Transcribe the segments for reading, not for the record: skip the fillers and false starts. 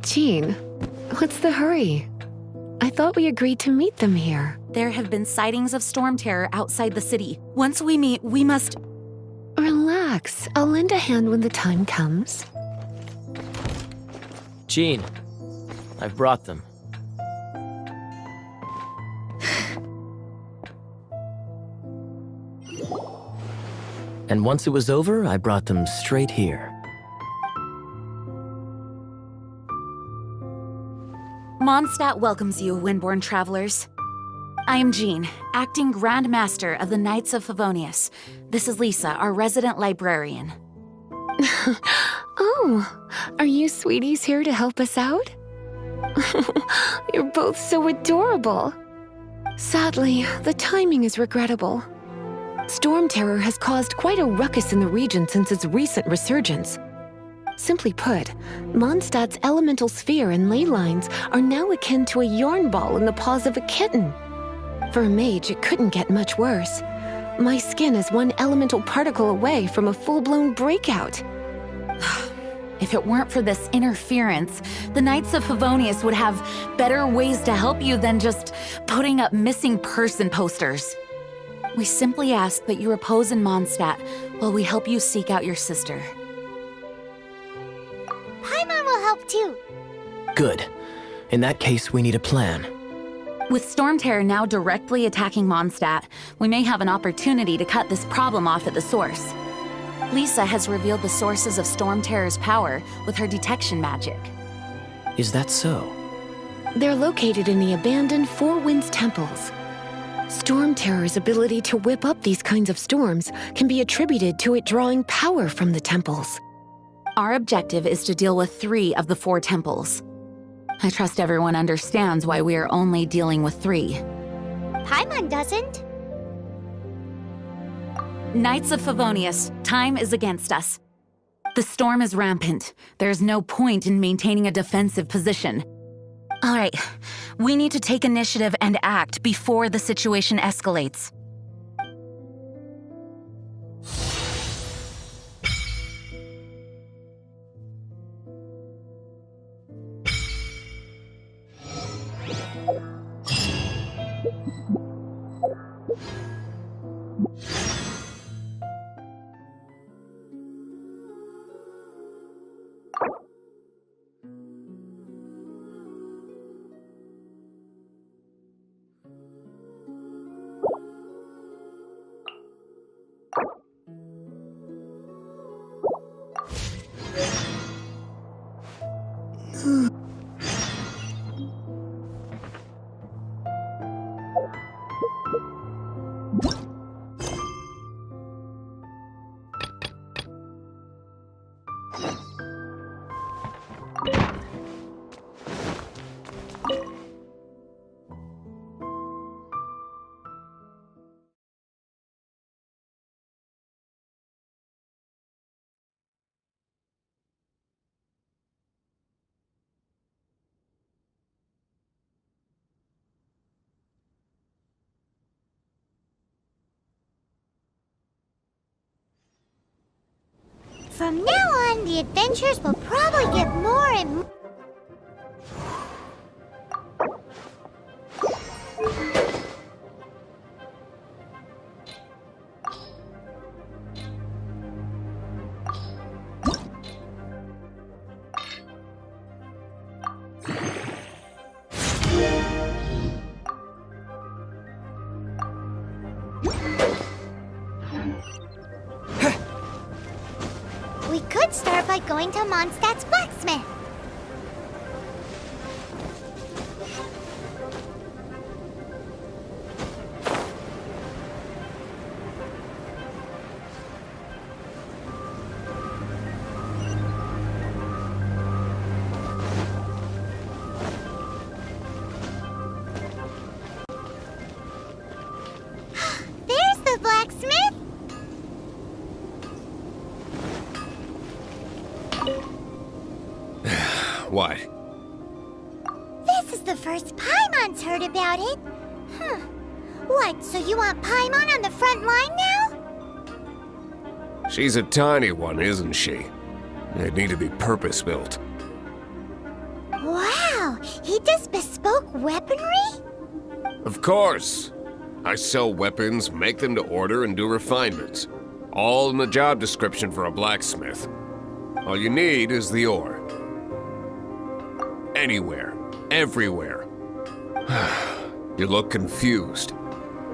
Jean, what's the hurry? I thought we agreed to meet them here. There have been sightings of storm terror outside the city. Once we meet, we must... Relax. I'll lend a hand when the time comes. Jean, I've brought them. And once it was over, I brought them straight here. Mondstadt welcomes you, Windborn travelers. I am Jean, acting Grand Master of the Knights of Favonious. This is Lisa, our resident librarian. Oh, are you sweeties here to help us out? You're both so adorable. Sadly, the timing is regrettable. Storm terror has caused quite a ruckus in the region since its recent resurgence. Simply put, Mondstadt's elemental sphere and ley lines are now akin to a yarn ball in the paws of a kitten. For a mage, it couldn't get much worse. My skin is one elemental particle away from a full-blown breakout. If it weren't for this interference, the Knights of Favonious would have better ways to help you than just putting up missing person posters. We simply ask that you repose in Mondstadt while we help you seek out your sister. Paimon will help too. Good. In that case, we need a plan. With Storm Terror now directly attacking Mondstadt, we may have an opportunity to cut this problem off at the source. Lisa has revealed the sources of Storm Terror's power with her detection magic. Is that so? They're located in the abandoned Four Winds temples. Storm Terror's ability to whip up these kinds of storms can be attributed to it drawing power from the temples. Our objective is to deal with 3 of the 4 temples. I trust everyone understands why we are only dealing with 3. Paimon doesn't. Knights of Favonious, time is against us. The storm is rampant. There's no point in maintaining a defensive position. All right, we need to take initiative and act before the situation escalates. From now on, the adventures will probably get more and more. We could start by going to Mondstadt's blacksmith. There's the blacksmith. What? This is the first Paimon's heard about it. What, so you want Paimon on the front line now? She's a tiny one, isn't she? They need to be purpose-built. Wow, he does bespoke weaponry? Of course! I sell weapons, make them to order, and do refinements. All in the job description for a blacksmith. All you need is the ore. Anywhere. Everywhere. You look confused.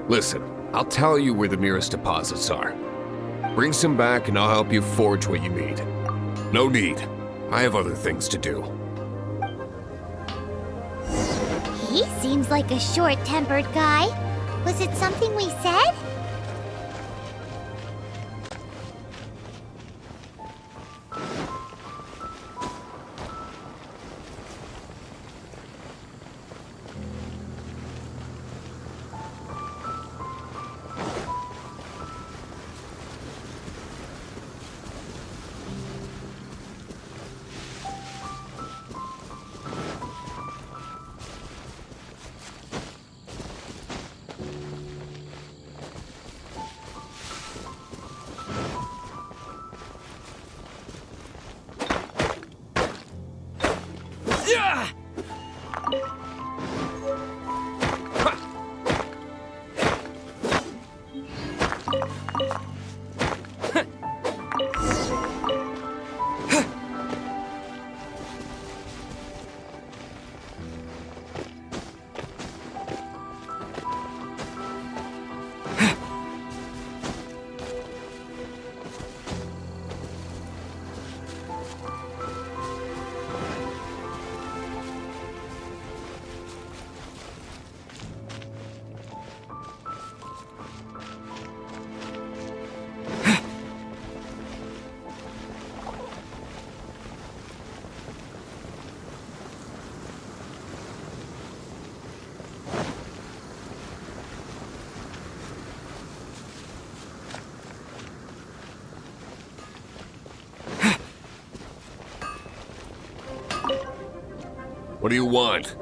Listen, I'll tell you where the nearest deposits are. Bring some back and I'll help you forge what you need. No need. I have other things to do. He seems like a short-tempered guy. Was it something we said? What do you want?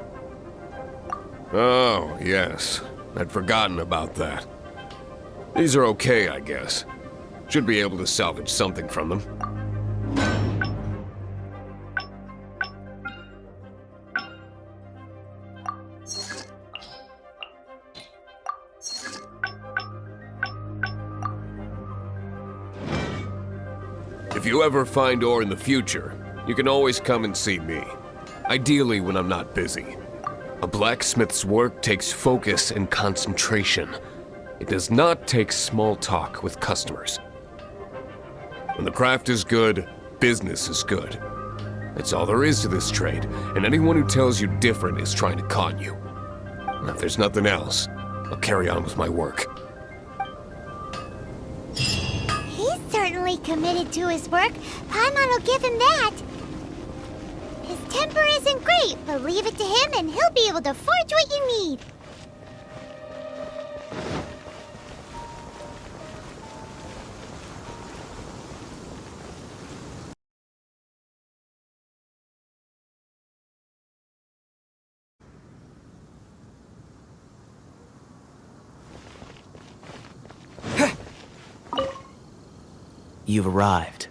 Oh, yes. I'd forgotten about that. These are okay, I guess. Should be able to salvage something from them. If you ever find ore in the future, you can always come and see me. Ideally when I'm not busy. A blacksmith's work takes focus and concentration. It does not take small talk with customers. When the craft is good, business is good. That's all there is to this trade, and anyone who tells you different is trying to con you. And if there's nothing else, I'll carry on with my work. He's certainly committed to his work. Paimon will give him that. His temper isn't great, but leave it to him and he'll be able to forge what you need. You've arrived.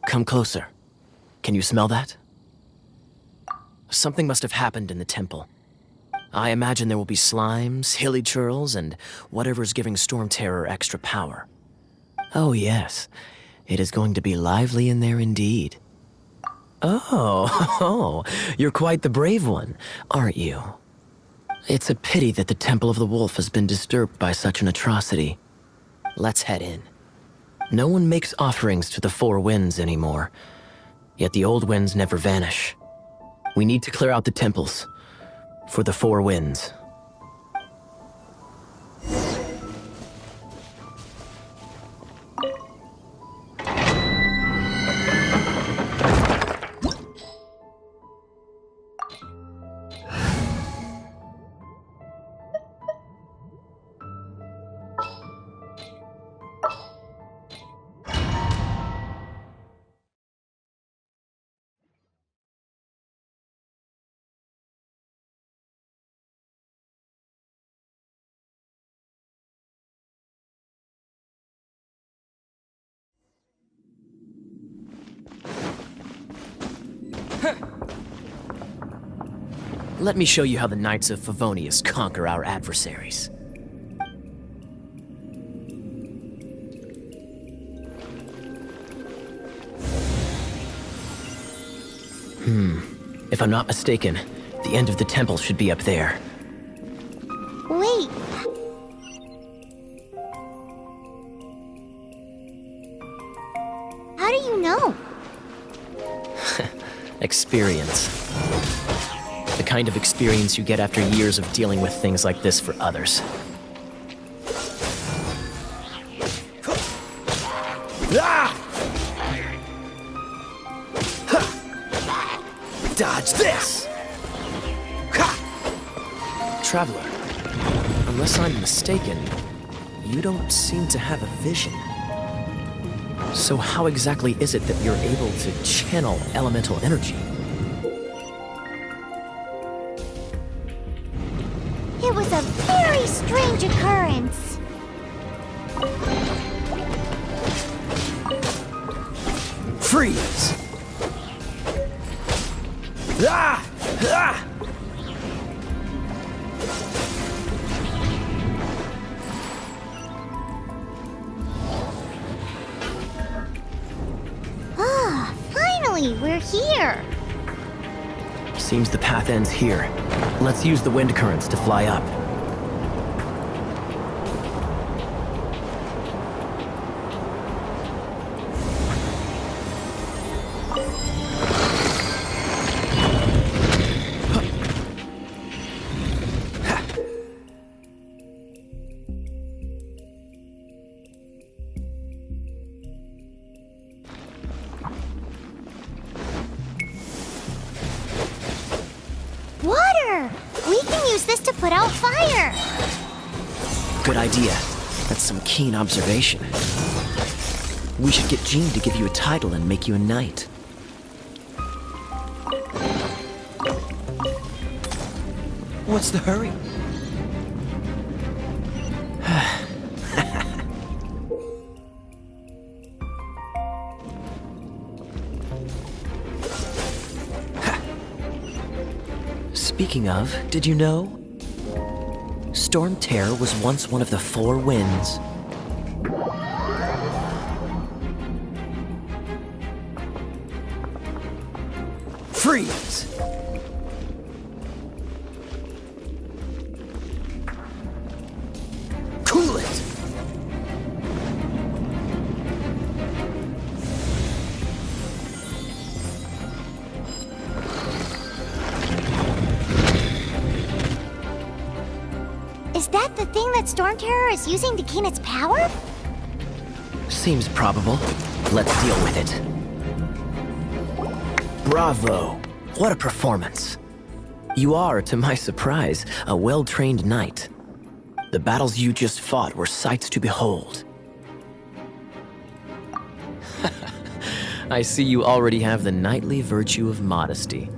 Come closer. Can you smell that? Something must have happened in the temple. I imagine there will be slimes, hilly churls, and whatever's giving Storm Terror extra power. Oh yes, it is going to be lively in there indeed. Oh, you're quite the brave one, aren't you? It's a pity that the Temple of the Wolf has been disturbed by such an atrocity. Let's head in. No one makes offerings to the Four Winds anymore, yet the old winds never vanish. We need to clear out the temples for the Four Winds. Let me show you how the Knights of Favonious conquer our adversaries. If I'm not mistaken, the end of the temple should be up there. Wait. How do you know? Experience. The kind of experience you get after years of dealing with things like this for others. Ah! Ha! Dodge this! Ha! Traveler, unless I'm mistaken, you don't seem to have a vision. So how exactly is it that you're able to channel elemental energy? It was a very strange occurrence. Freeze! Ah! Ah! Ah, finally, we're here. Seems the path ends here. Let's use the wind currents to fly up. Water! We can use this to put out fire. Good idea. That's some keen observation. We should get Jean to give you a title and make you a knight. What's the hurry? Speaking of, did you know? Storm Terror was once one of the 4 winds. Freeze! Cool it! Is that the thing that Storm Terror is using to gain its power? Seems probable. Let's deal with it. Bravo! What a performance. You are, to my surprise, a well-trained knight. The battles you just fought were sights to behold. I see you already have the knightly virtue of modesty.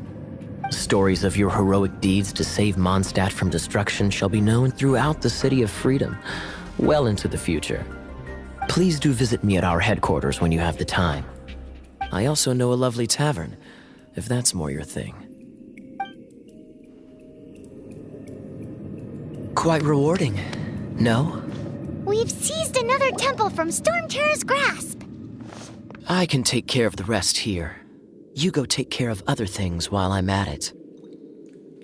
Stories of your heroic deeds to save Mondstadt from destruction shall be known throughout the City of Freedom, well into the future. Please do visit me at our headquarters when you have the time. I also know a lovely tavern, if that's more your thing. Quite rewarding, no? We've seized another temple from Storm Terror's grasp. I can take care of the rest here. You go take care of other things while I'm at it.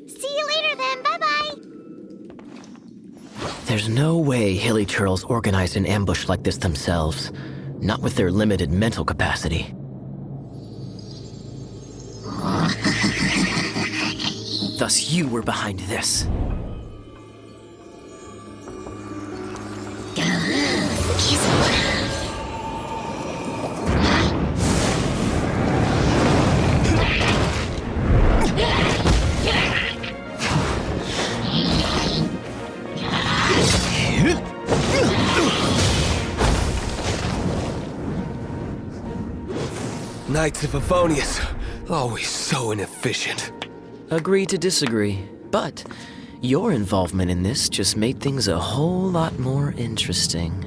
See you later then, bye-bye. There's no way Hilly Turtles organized an ambush like this themselves, not with their limited mental capacity. Thus you were behind this. Knights of Favonious, always so inefficient. Agree to disagree, but your involvement in this just made things a whole lot more interesting.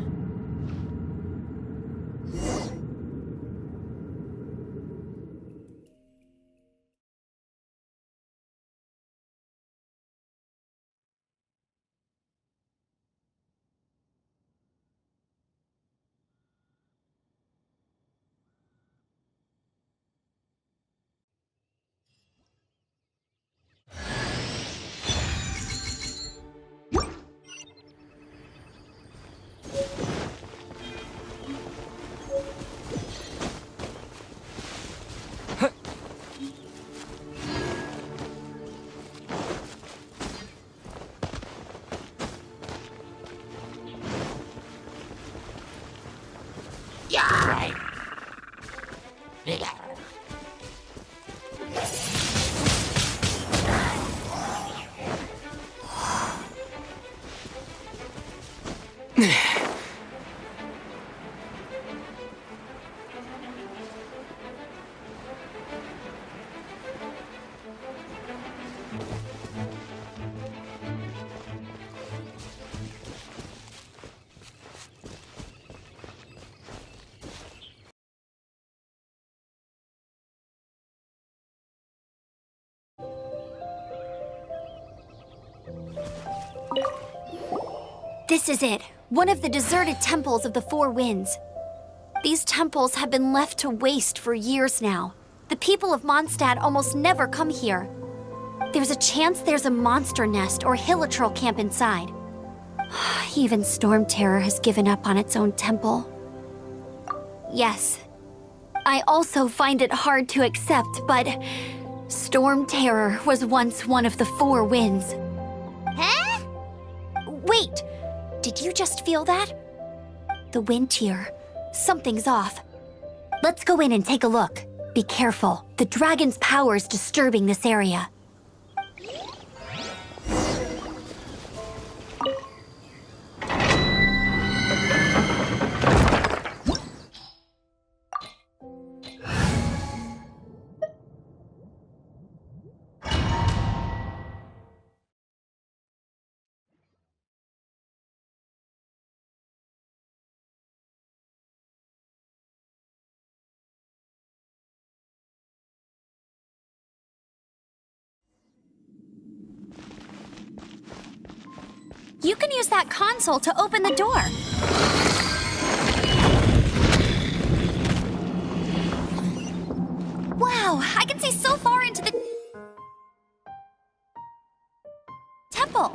This is it, one of the deserted temples of the Four Winds. These temples have been left to waste for years now. The people of Mondstadt almost never come here. There's a chance there's a monster nest or hilitrol camp inside. Even Storm Terror has given up on its own temple. Yes, I also find it hard to accept, but Storm Terror was once one of the Four Winds. Huh? Wait! Did you just feel that? The wind here. Something's off. Let's go in and take a look. Be careful. The dragon's power is disturbing this area. You can use that console to open the door. Wow, I can see so far into the temple.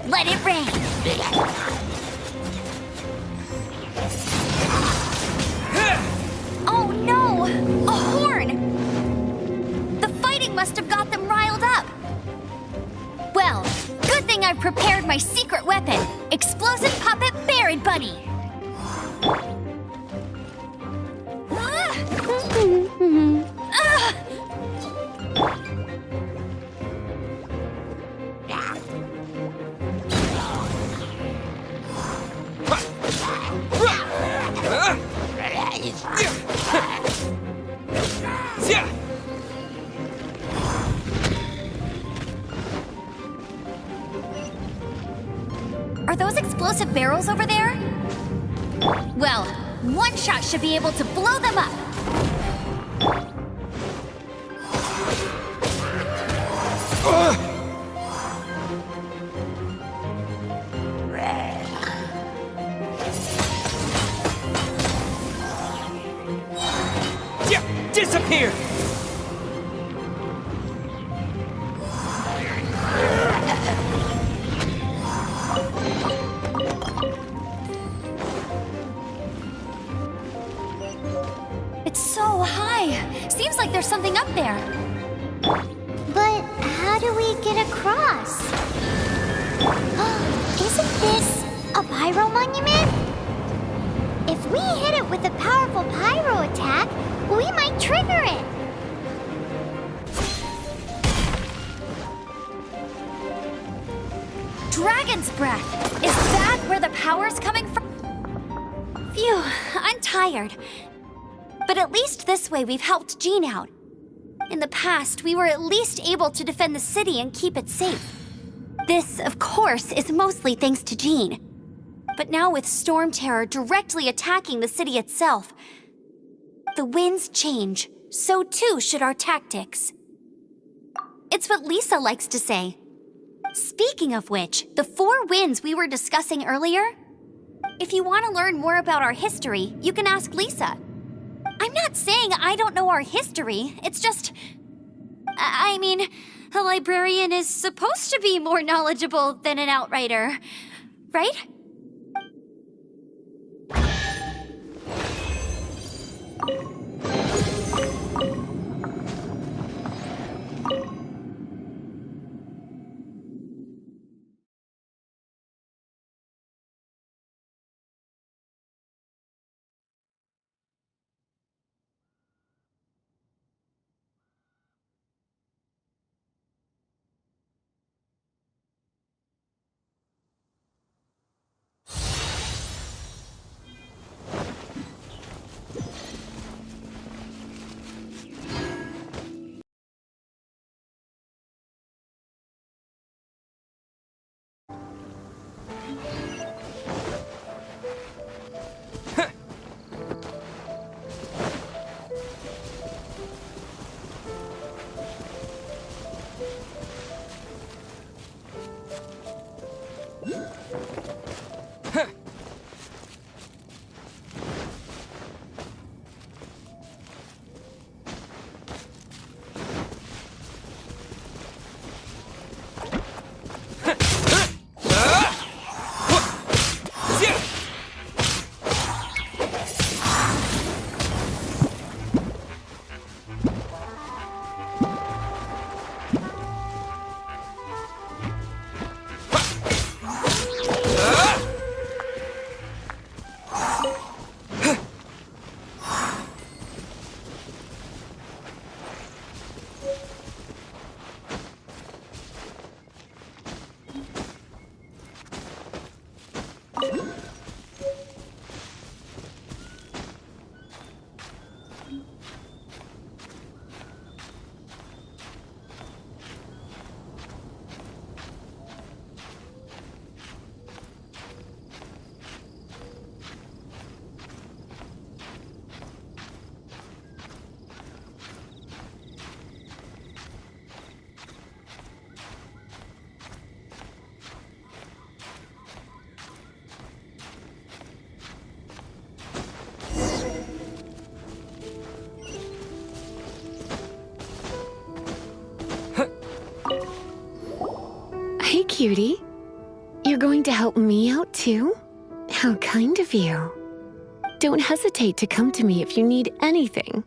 Let it rain! Oh no! A horn! The fighting must have got them riled up. Well, good thing I've prepared my secret weapon, Explosive Puppet Buried Bunny. Are those explosive barrels over there? Well, one shot should be able to blow them up. Disappear! It's so high. Seems like there's something up there. But how do we get across? Isn't this a pyro monument? If we hit it with a powerful pyro attack, we might trigger it. dragon's breath! Is that where the power's coming from? Phew, I'm tired. But at least this way we've helped Jean out. In the past, we were at least able to defend the city and keep it safe. This, of course, is mostly thanks to Jean. But now with Storm Terror directly attacking the city itself, the winds change, so too should our tactics. It's what Lisa likes to say. Speaking of which, the 4 winds we were discussing earlier, if you want to learn more about our history, you can ask Lisa. I'm not saying I don't know our history, it's just... I mean, a librarian is supposed to be more knowledgeable than an outrider, right? Hey, cutie. You're going to help me out, too? How kind of you. Don't hesitate to come to me if you need anything.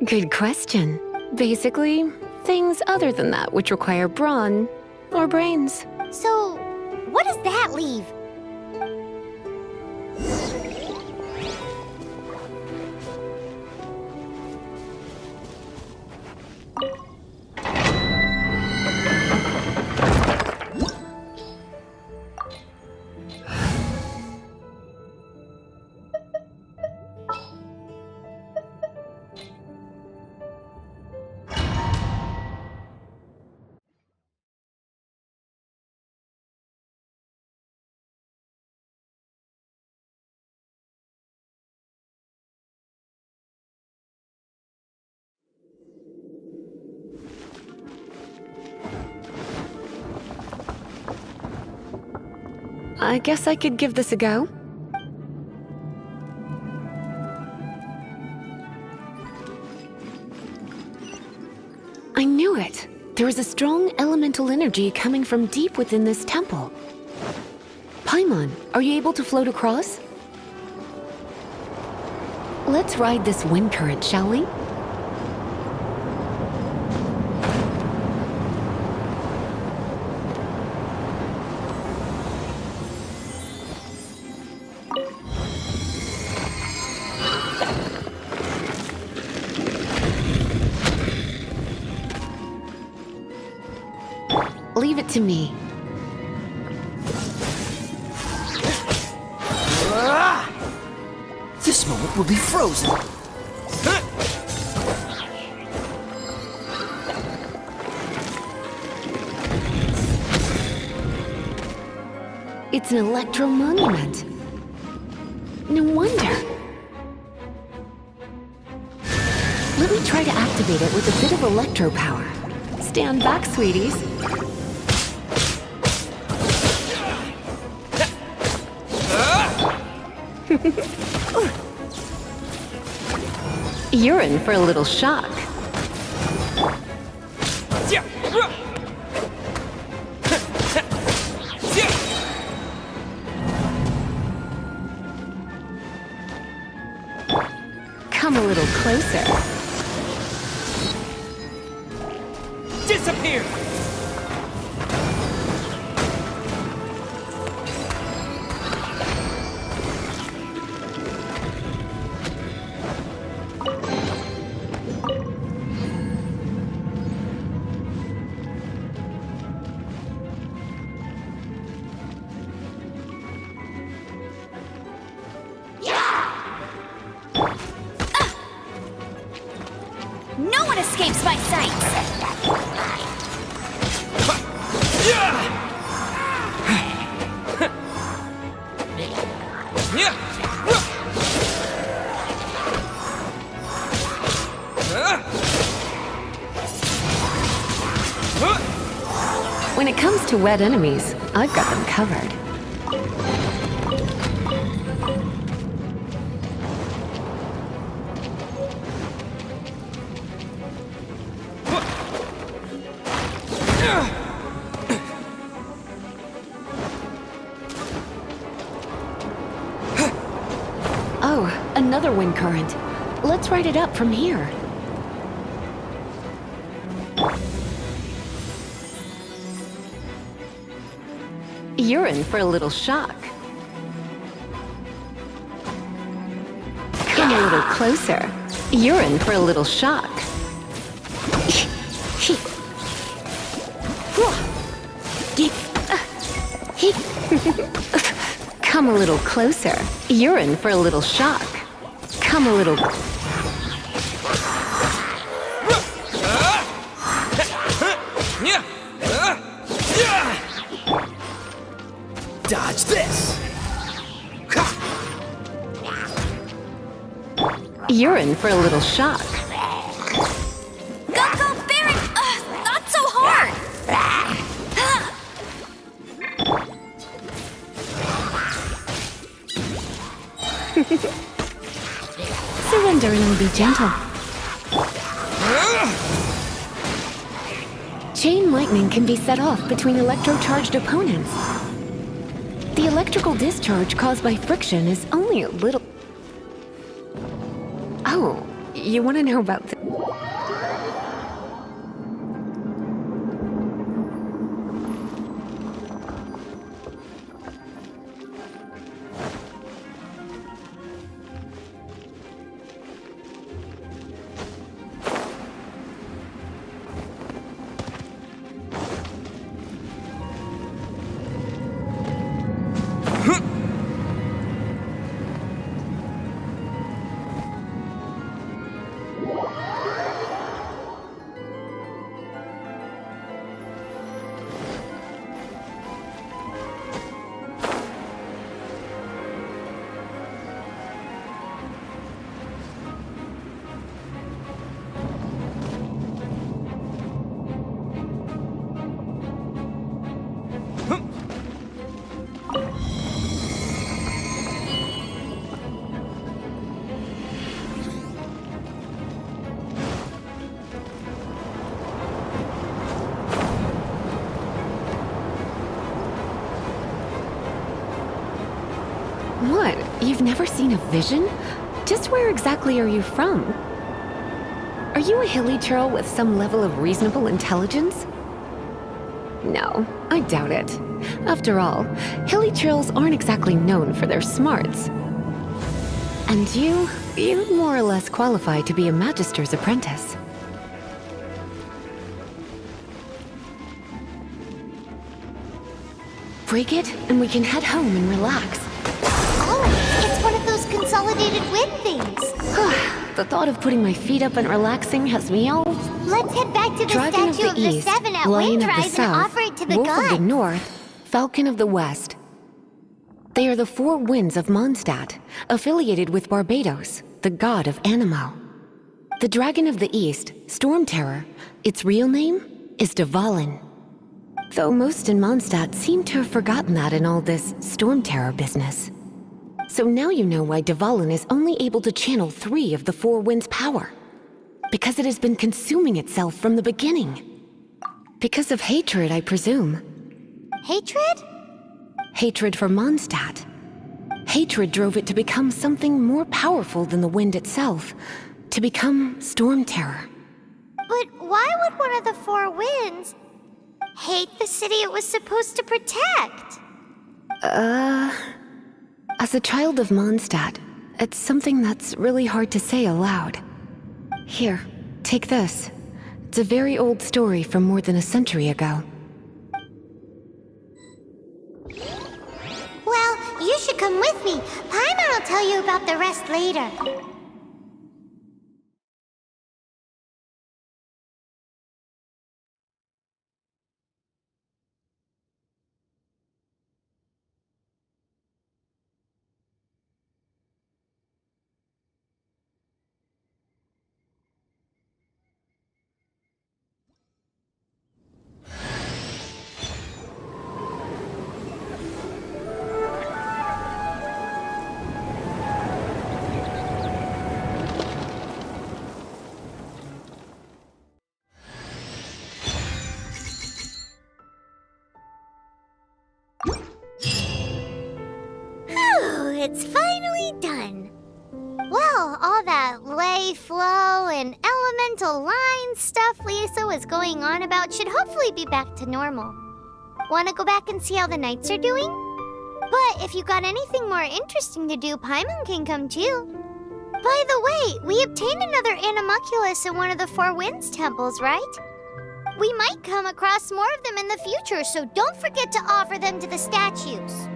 Good question. Basically, things other than that which require brawn or brains. So, what does that leave? I guess I could give this a go. I knew it. There is a strong elemental energy coming from deep within this temple. Paimon, are you able to float across? Let's ride this wind current, shall we? Leave it to me. will be frozen. It's an electro monument. No wonder. Let me try to activate it with a bit of electro power. Stand back, sweeties. You're in for a little shock. Come a little closer. Disappear! No one escapes my sight! When it comes to wet enemies, I've got them covered. Oh, another wind current. Let's ride it up from here. You're in for a little shock. Come a little closer. You're in for a little shock. Come a little closer. You're in for a little shock. Come a little... Dodge this! You're in for a little shock. Go, Baron! Not so hard! Surrender and I'll be gentle. Chain lightning can be set off between electro-charged opponents. The electrical discharge caused by friction is only a little... Oh, you want to know about the... What? You've never seen a vision? Just where exactly are you from? Are you a hilly churl with some level of reasonable intelligence? No, I doubt it. After all, hilly churls aren't exactly known for their smarts. And you more or less qualify to be a magister's apprentice. Break it, and we can head home and relax. Oh, it's one of those consolidated wind things. The thought of putting my feet up and relaxing has me all... Let's head back to the Dragon of statue the of the East, Seven at Lion of the Windrise and South, offer it to the Wolf of the gods. North, Falcon of the West. They are the four winds of Mondstadt, affiliated with Barbados, the god of Anemo. The Dragon of the East, Storm Terror, its real name is Dvalin. Though most in Mondstadt seem to have forgotten that in all this Storm Terror business. So now you know why Dvalin is only able to channel 3 of the four winds' power. Because it has been consuming itself from the beginning. Because of hatred, I presume. Hatred? Hatred for Mondstadt. Hatred drove it to become something more powerful than the wind itself, to become Storm Terror. But why would one of the four winds hate the city it was supposed to protect? As a child of Mondstadt, it's something that's really hard to say aloud. Here, take this. It's a very old story from more than a century ago. Well, you should come with me. Paimon will tell you about the rest later. It's finally done. Well, all that lay, flow, and elemental line stuff Lisa was going on about should hopefully be back to normal. Want to go back and see how the knights are doing? But if you got anything more interesting to do, Paimon can come too. By the way, we obtained another animalculus in one of the Four Winds temples, right? We might come across more of them in the future, so don't forget to offer them to the statues.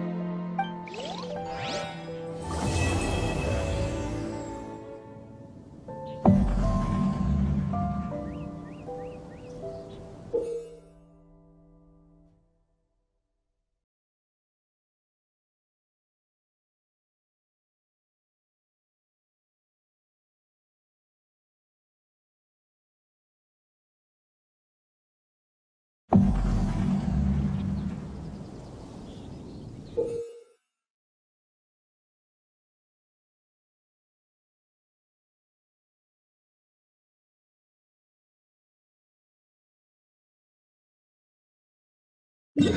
You